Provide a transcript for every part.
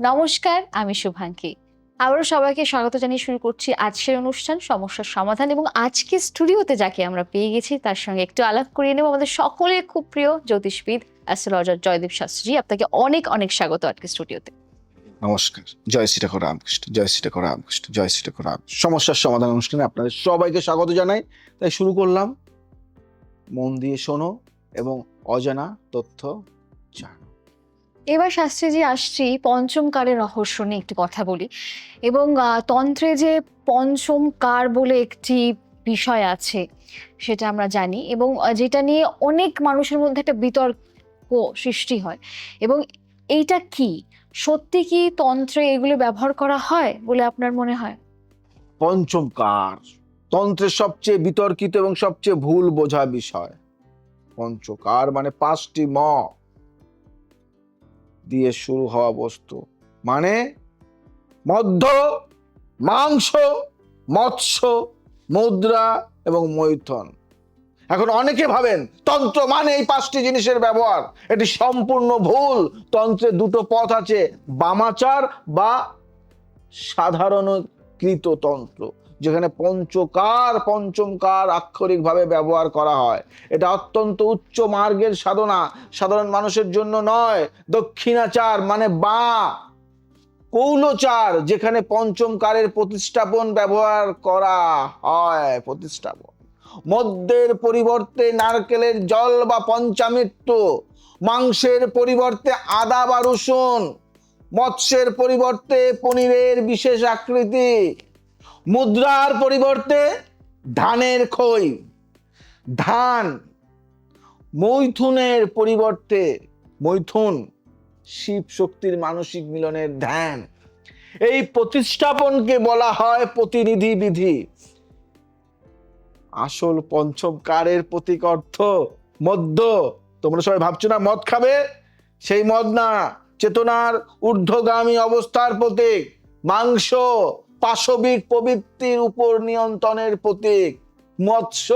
নমস্কার, আমি শুভাঙ্কি। আবারও সবাইকে স্বাগত জানিয়ে শুরু করছি আজকের অনুষ্ঠান সমস্যার সমাধান এবং আজকে স্টুডিওতে যাকে আমরা পেয়ে গেছি তার সঙ্গে একটু আলাপ করিয়ে নেব আমাদের সকলের খুব প্রিয় জ্যোতিষবিদ অ্যাস্ট্রোলজার জয়দীপ শাস্ত্রী। আপনাকে অনেক অনেক স্বাগত আজকে স্টুডিওতে। নমস্কার। জয় শ্রীঠাকুর রামকৃষ্ণ, জয় শ্রীঠাকুর রামকৃষ্ণ, জয় শ্রীঠাকুর রাম। সমস্যার সমাধান অনুষ্ঠানে আপনাদের সবাইকে স্বাগত জানাই। তাই শুরু করলাম, মন দিয়ে শোনো এবং অজানা তথ্য জানো। এবার শাস্ত্রীজি আসছি পঞ্চম কারের রহস্য নিয়ে একটু কথা বলি এবং তন্ত্রে যে পঞ্চম কার বলে একটি বিষয় আছে সেটা আমরা জানি এবং যেটা নিয়ে অনেক মানুষের মধ্যে একটা বিতর্ক সৃষ্টি হয় এবং এইটা কি সত্যি কি তন্ত্রে এগুলো ব্যবহার করা হয় বলে আপনার মনে হয়? পঞ্চম কার তন্ত্রের সবচেয়ে বিতর্কিত এবং সবচেয়ে ভুল বোঝা বিষয়। পঞ্চকার মানে পাঁচটি ম দিয়ে শুরু হওয়া বস্তু, মানে মধ্য, মাংস, মৎস্য, মুদ্রা এবং মৈথুন। এখন অনেকে ভাবেন তন্ত্র মানে এই পাঁচটি জিনিসের ব্যবহার। এটি সম্পূর্ণ ভুল। তন্ত্রের দুটো পথ আছে, বামাচার বা সাধারণকৃত তন্ত্র, যেখানে পঞ্চমকার আক্ষরিকভাবে ব্যবহার করা হয়। এটা অত্যন্ত উচ্চ মার্গের সাধনা, সাধারণ মানুষের জন্য নয়। দক্ষিণাচার মানে বা কৌলচার, যেখানে পঞ্চমকারের প্রতিস্থাপন ব্যবহার করা হয়। প্রতিস্থাপন মদ্যের পরিবর্তে নারকেলের জল বা পঞ্চামৃত, মাংসের পরিবর্তে আদা বা রসুন, মৎস্যের পরিবর্তে পনিরের বিশেষ আকৃতি, মুদ্রার পরিবর্তে ধানের খই, ধান, মৈথুনের পরিবর্তে মৈথুন, শিব শক্তির মানসিক মিলনের ধ্যান। এই প্রতিস্থাপনকে বলা হয় প্রতিনিধি বিধি। আসল পঞ্চমকারের প্রতীক অর্থ মধ্য। তোমরা সবাই ভাবছো না মদ খাবে, সেই মদ না, চেতনার ঊর্ধ্বগামী অবস্থার প্রতীক। মাংস পাশবিক প্রবৃত্তির উপর নিয়ন্ত্রণের প্রতীক। মৎস্য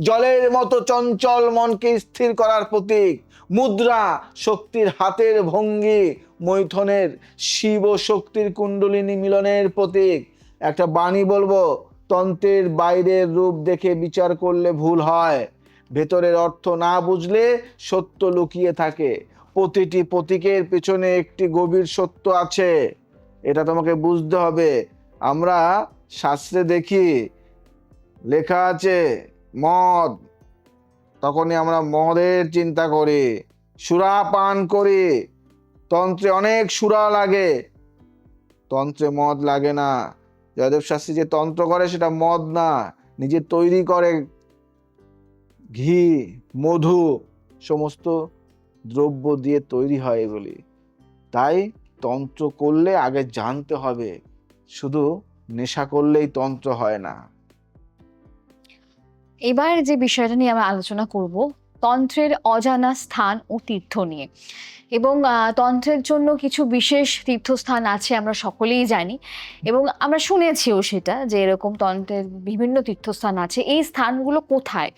জলের মতো চঞ্চল মনকে স্থির করার প্রতীক। মুদ্রা শক্তির হাতের ভঙ্গি। মৈথুনের শিব শক্তির কুণ্ডলিনী মিলনের প্রতীক। একটা বাণী বলবো, তন্ত্রের বাইরের রূপ দেখে বিচার করলে ভুল হয়। ভেতরের অর্থ না বুঝলে সত্য লুকিয়ে থাকে। প্রতিটি প্রতীকের পেছনে একটি গভীর সত্য আছে, এটা তোমাকে বুঝতে হবে। আমরা শাস্ত্রে দেখি লেখা আছে মদ, তখনই আমরা মদের চিন্তা করি, সুরা পান করি। তন্ত্রে অনেক সুরা লাগে, তন্ত্রে মদ লাগে না। জয়দেব শাস্ত্রী যে তন্ত্র করে সেটা মদ না, নিজে তৈরি করে ঘি, মধু, সমস্ত দ্রব্য দিয়ে তৈরি হয় এগুলি। তাই তন্ত্র করলে আগে জানতে হবে, শুধু নেশা করলেই তন্ত্র হয় না। এবার যে বিষয়টা নিয়ে আমরা আলোচনা করব তন্ত্রের অজানা স্থান ও তীর্থ নিয়ে এবং তন্ত্রের জন্য কিছু বিশেষ তীর্থস্থান আছে আমরা সকলেই জানি এবং আমরা শুনেছিও সেটা যে এরকম তন্ত্রের বিভিন্ন তীর্থস্থান আছে। এই স্থানগুলো কোথায়,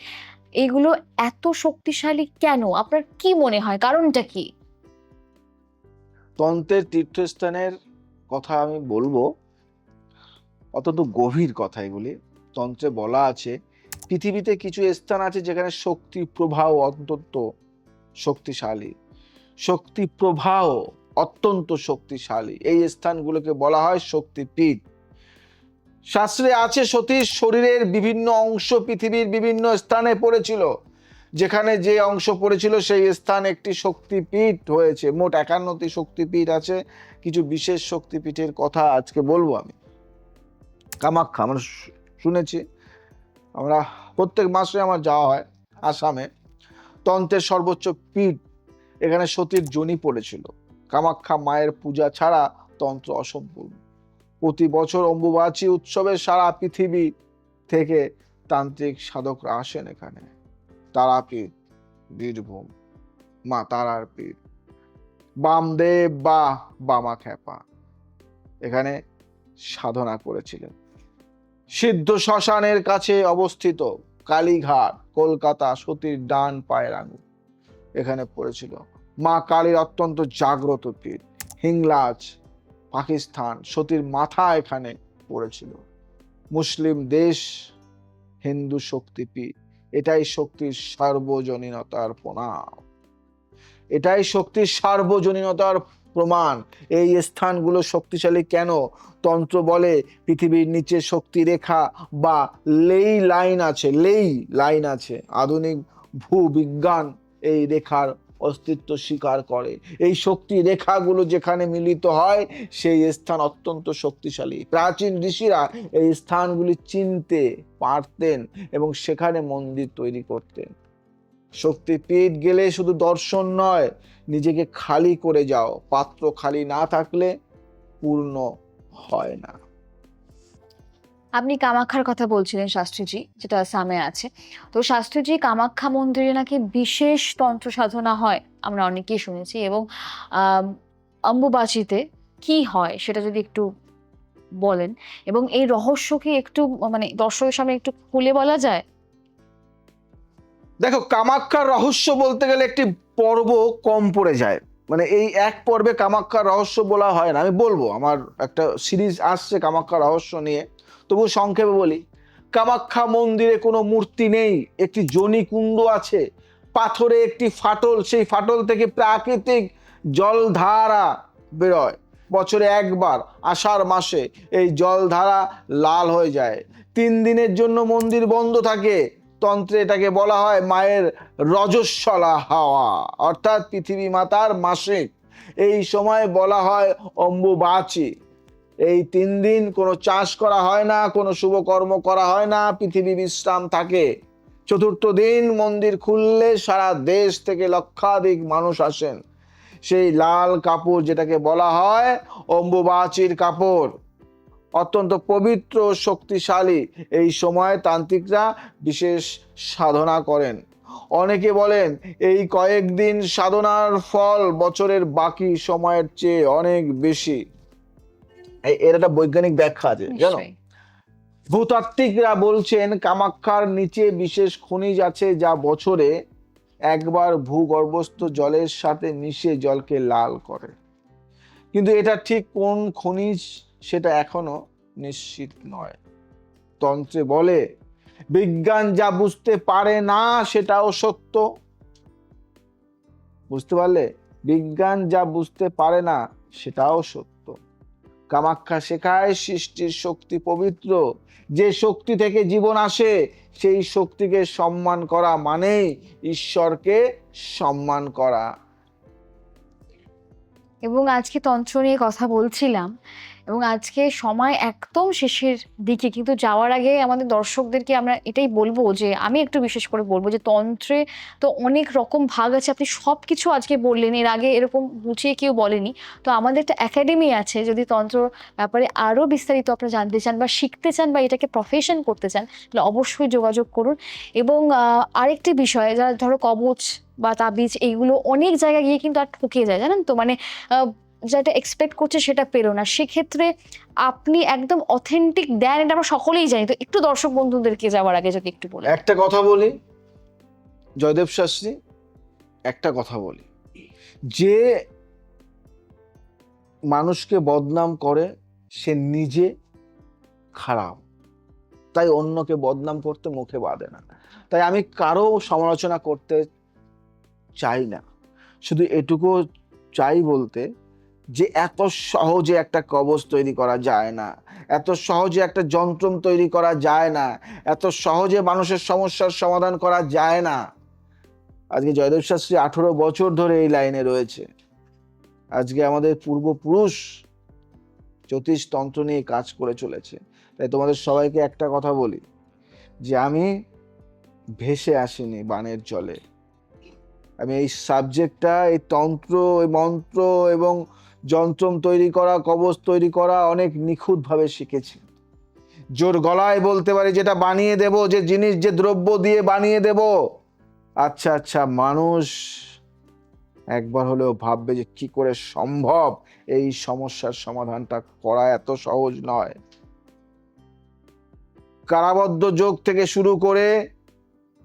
এগুলো এত শক্তিশালী কেন, আপনার কি মনে হয়, কারণটা কি? তন্ত্রের তীর্থস্থানের কথা আমি বলবো, অত্যন্ত গভীর কথা এগুলি। তন্ত্রে বলা আছে পৃথিবীতে কিছু স্থান আছে যেখানে শক্তি প্রবাহ অত্যন্ত শক্তিশালী। শক্তি প্রবাহ অত্যন্ত শক্তিশালী, এই স্থানগুলোকে বলা হয় শক্তিপীঠ। শাস্ত্রে আছে সতীর শরীরের বিভিন্ন অংশ পৃথিবীর বিভিন্ন স্থানে পড়েছিল, যেখানে যে অংশ পড়েছিল সেই স্থান একটি শক্তিপীঠ হয়েছে। মোট 51টি শক্তিপীঠ আছে। কিছু বিশেষ শক্তিপীঠের কথা আজকে বলবো আমি। কামাখ্যা আমরা শুনেছি, আমরা প্রত্যেক মাসে আমার যাওয়া হয় আসামে। তন্ত্রের সর্বোচ্চ পীঠ, এখানে সতীর যোনি পড়েছিল। কামাখ্যা মায়ের পূজা ছাড়া তন্ত্র অসম্পূর্ণ। প্রতি বছর অম্বুবাচী উৎসবে সারা পৃথিবী থেকে তান্ত্রিক সাধকরা আসেন এখানে। তারাপীঠ, বীরভূম, মা তারার পীঠ, বামদেব বা বামাখ্যাপা এখানে সাধনা করেছিলেন। সিদ্ধ শ্মশানের কাছে অবস্থিত কালীঘাট, কলকাতা, সতীর ডান পায়ের আঙুল এখানে পড়েছিল। মা কালীর অত্যন্ত জাগ্রত পীঠ। হিংলাজ পাকিস্তান, সতীর মাথা এখানে পড়েছিল। মুসলিম দেশ, হিন্দু শক্তিপীঠ, এটাই শক্তির সার্বজনীনতার প্রণাম, এটাই শক্তির সার্বজনীনতার প্রমাণ। এই স্থানগুলো শক্তিশালী কেন? তন্ত্র বলে পৃথিবীর নিচে শক্তি রেখা বা লেই লাইন আছে। আধুনিক ভূবিজ্ঞান এই রেখার অস্তিত্ব স্বীকার করে। এই শক্তি রেখাগুলো যেখানে মিলিত হয় সেই স্থান অত্যন্ত শক্তিশালী। প্রাচীন ঋষিরা এই স্থানগুলি চিনতে পারতেন এবং সেখানে মন্দির তৈরি করতেন। শক্তিপীঠ গেলে শুধু দর্শন নয়, নিজেকে খালি করে যাও। পাত্র খালি না থাকলে পূর্ণ হয় না। আপনি কামাখ্যার কথা বলছিলেন শাস্ত্রীজি, যেটা আসামে আছে। তো শাস্ত্রীজি, কামাখ্যা মন্দিরে নাকি বিশেষ তন্ত্র সাধনা হয়, আমরা অনেকেই শুনেছি। এবং অম্বুবাচীতে কি হয় সেটা যদি একটু বলেন, এবং এই রহস্য কি একটু মানে দর্শকের সামনে একটু খুলে বলা যায়? দেখো, কামাখ্যার রহস্য বলতে গেলে একটি পর্ব কম পড়ে যায়। মানে এই এক পর্বে কামাখ্যার রহস্য বলা হয় না। আমি বলবো, আমার একটা সিরিজ আসছে কামাখ্যার রহস্য নিয়ে, তবু সংক্ষেপে বলি। কামাখ্যা মন্দিরে কোনো মূর্তি নেই, একটি জনিকুণ্ড আছে, পাথরে একটি ফাটল, সেই ফাটল থেকে প্রাকৃতিক জলধারা বেরোয়। বছরে একবার আষাঢ় মাসে এই জলধারা লাল হয়ে যায়। 3 দিনের জন্য মন্দির বন্ধ থাকে। তন্ত্রে এটাকে বলা হয় মায়ের রজস্বলা হাওয়া, অর্থাৎ পৃথিবী মাতার মাসিক। এই সময় বলা হয় অম্বুবাচী। এই 3 দিন কোনো চাষ করা হয় না, কোনো শুভ কর্ম করা হয় না, পৃথিবী বিশ্রাম থাকে। চতুর্থ দিন মন্দির খুললে সারা দেশ থেকে লক্ষাধিক মানুষ আসেন। সেই লাল কাপড় যেটাকে বলা হয় অম্বুবাচীর কাপড়, অত্যন্ত পবিত্র শক্তিশালী। এই সময় তান্ত্রিকরা বিশেষ সাধনা করেন। অনেকে বলেন এই কয়েকদিন সাধনার ফল বছরের বাকি সময়ের চেয়ে অনেক বেশি। এর একটা বৈজ্ঞানিক ব্যাখ্যা আছে, জানো? নিশ্চয়ই। ভূতাত্ত্বিকরা বলছেন কামাখ্যার নিচে বিশেষ খনিজ আছে যা বছরে একবার ভূগর্ভস্থ জলের সাথে মিশে জলকে লাল করে। কিন্তু এটা ঠিক কোন খনিজ সেটা এখনো নিশ্চিত নয়। তন্ত্রে বলে বিজ্ঞান যা বুঝতে পারে না সেটাও সত্য। বুঝতে পারলে? বিজ্ঞান যা বুঝতে পারে না সেটাও সত্য। কামাখ্যা শেখায় সৃষ্টির শক্তি পবিত্র। যে শক্তি থেকে জীবন আসে সেই শক্তিকে সম্মান করা মানেই ঈশ্বরকে সম্মান করা। এবং আজকে তন্ত্র নিয়ে কথা বলছিলাম, এবং আজকে সময় একদম শেষের দিকে, কিন্তু যাওয়ার আগে আমাদের দর্শকদেরকে আমরা এটাই বলবো, যে আমি একটু বিশেষ করে বলবো যে তন্ত্রে তো অনেক রকম ভাগ আছে। আপনি সব কিছু আজকে বললেন, এর আগে এরকম গুছিয়ে কেউ বলেনি। তো আমাদের একটা একাডেমি আছে, যদি তন্ত্র ব্যাপারে আরও বিস্তারিত আপনারা জানতে চান বা শিখতে চান বা এটাকে প্রফেশন করতে চান, তাহলে অবশ্যই যোগাযোগ করুন। এবং আরেকটি বিষয়, যারা ধরো কবচ বা তাবিজ এইগুলো অনেক জায়গায় গিয়ে কিন্তু আর ঠকে যায়, জানেন তো, মানে যেটা এক্সপেক্ট করছে সেটা পেলো না, সেক্ষেত্রে আপনি একদম অথেন্টিক দেন, এটা আমরা সকলেই জানি। তো একটু দর্শক বন্ধুদেরকে যাওয়ার আগে যদি একটু বলেন। একটা কথা বলি জয়দেব শাস্ত্রী, একটা কথা বলি, যে মানুষকে বদনাম করে সে নিজে খারাপ, তাই অন্যকে বদনাম করতে মুখে বাঁধে না। তাই আমি কারো সমালোচনা করতে চাই না, শুধু এটুকু চাই বলতে যে এত সহজে একটা কবচ তৈরি করা যায় না, এত সহজে একটা যন্ত্রম তৈরি করা যায় না, এত সহজে মানুষের সমস্যার সমাধান করা যায় না। আজকে জয়দেব শাস্ত্রী 18 বছর ধরে এই লাইনে রয়েছে। আজকে আমাদের পূর্বপুরুষ জ্যোতিষ তন্ত্র নিয়ে কাজ করে চলেছে। তাই তোমাদের সবাইকে একটা কথা বলি, যে আমি ভেসে আসিনি বানের জলে। আমি এই সাবজেক্টটা, এই তন্ত্র, এই মন্ত্র এবং যন্ত্রম তৈরি করা, কবচ তৈরি করা অনেক নিখুঁতভাবে শিখেছি। জোর গলায় বলতে পারি যেটা বানিয়ে দেব, যে জিনিস, যে দ্রব্য দিয়ে বানিয়ে দেব, আচ্ছা মানুষ একবার হলেও ভাববে যে কি করে সম্ভব এই সমস্যার সমাধানটা করা। এত সহজ নয়। কারাবদ্ধ যোগ থেকে শুরু করে,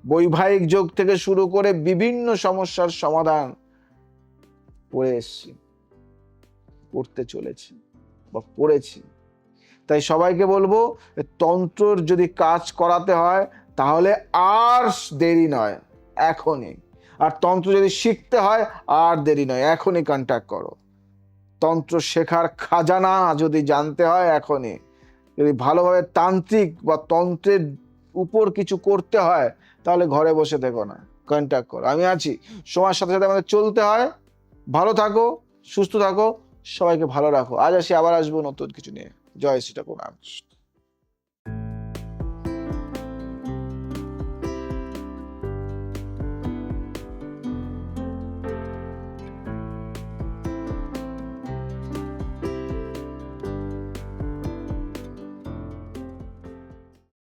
বৈবাহিক যোগ থেকে শুরু করে বিভিন্ন সমস্যার সমাধান করে এসছি, করতে চলেছি। বা পড়েছি। তাই সবাইকে বলবো, তন্ত্রর যদি কাজ করাতে হয় তাহলে আর দেরি নয়, এখনই। আর তন্ত্র যদি শিখতে হয় আর দেরি নয়, এখনই কন্ট্যাক্ট করো। তন্ত্র শেখার খাজানা যদি জানতে হয় এখনই। যদি ভালোভাবে তান্ত্রিক বা তন্ত্রের উপর কিছু করতে হয় তাহলে ঘরে বসে থেকো না, কন্ট্যাক্ট করো। আমি আছি। সময়ের সাথে সাথে আমাদের চলতে হয়। ভালো থাকো, সুস্থ থাকো, সবাইকে ভালো রাখো। আজ আসি, আবার আসবো নতুন কিছু নিয়ে। জয় শ্রী ঠাকুর রামকৃষ্ণ।